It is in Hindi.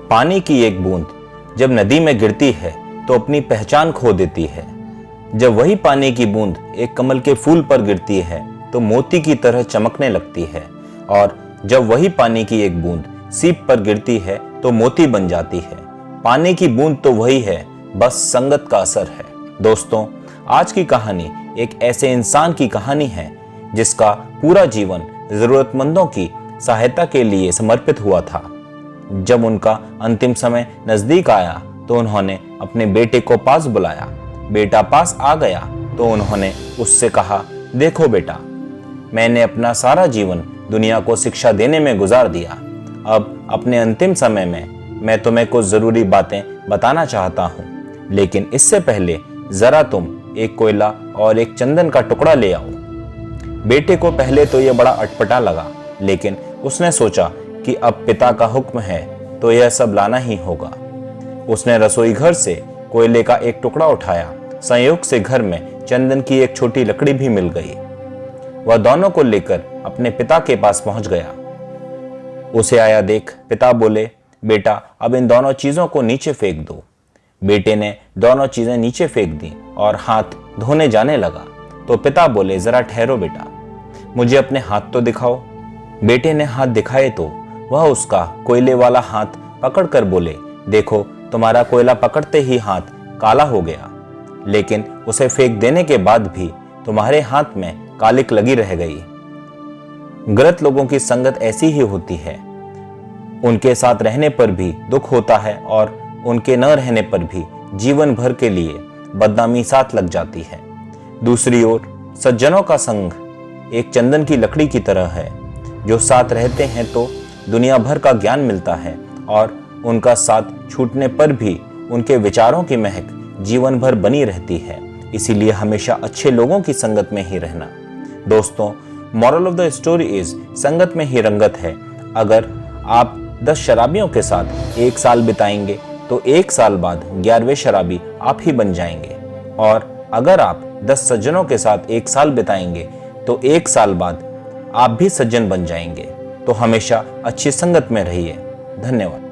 पानी की एक बूंद जब नदी में गिरती है तो अपनी पहचान खो देती है। जब वही पानी की बूंद एक कमल के फूल पर गिरती है तो मोती की तरह चमकने लगती है, और जब वही पानी की एक बूंद सीप पर गिरती है तो मोती बन जाती है। पानी की बूंद तो वही है, बस संगत का असर है। दोस्तों, आज की कहानी एक ऐसे इंसान की कहानी है जिसका पूरा जीवन जरूरतमंदों की सहायता के लिए समर्पित हुआ था। जब उनका अंतिम समय नजदीक आया तो उन्होंने अपने बेटे को पास बुलाया। बेटा पास आ गया तो उन्होंने उससे कहा, देखो बेटा, मैंने अपना सारा जीवन दुनिया को शिक्षा देने में गुजार दिया। अब अपने अंतिम समय में मैं तुम्हें कुछ जरूरी बातें बताना चाहता हूँ, लेकिन इससे पहले जरा तुम एक कोयला और एक चंदन का टुकड़ा ले आओ। बेटे को पहले तो यह बड़ा अटपटा लगा, लेकिन उसने सोचा कि अब पिता का हुक्म है तो यह सब लाना ही होगा। उसने रसोई घर से कोयले का एक टुकड़ा उठाया। संयोग से घर में चंदन की एक छोटी लकड़ी भी मिल गई। वह दोनों को लेकर अपने पिता के पास पहुंच गया। उसे आया देख पिता बोले, बेटा, अब इन दोनों चीजों को नीचे फेंक दो। बेटे ने दोनों चीजें नीचे फेंक दी और हाथ धोने जाने लगा तो पिता बोले, जरा ठहरो बेटा, मुझे अपने हाथ तो दिखाओ। बेटे ने हाथ दिखाए तो वह उसका कोयले वाला हाथ पकड़कर बोले, देखो, तुम्हारा कोयला पकड़ते ही हाथ काला हो गया, लेकिन उसे फेंक देने के बाद भी तुम्हारे हाथ में कालिक लगी रह गई। गलत लोगों की संगत ऐसी ही होती है। उनके साथ रहने पर भी दुख होता है और उनके न रहने पर भी जीवन भर के लिए बदनामी साथ लग जाती है। दूसरी ओर सज्जनों का संग एक चंदन की लकड़ी की तरह है। जो साथ रहते हैं तो दुनिया भर का ज्ञान मिलता है, और उनका साथ छूटने पर भी उनके विचारों की महक जीवन भर बनी रहती है। इसीलिए हमेशा अच्छे लोगों की संगत में ही रहना। दोस्तों, moral of the story is, संगत में ही रंगत है। अगर आप 10 शराबियों के साथ 1 साल बिताएंगे तो 1 साल बाद 11वें शराबी आप ही बन जाएंगे, और अगर आप 10 सज्जनों के साथ 1 साल बिताएंगे तो 1 साल बाद आप भी सज्जन बन जाएंगे। तो हमेशा अच्छी संगत में रहिए। धन्यवाद।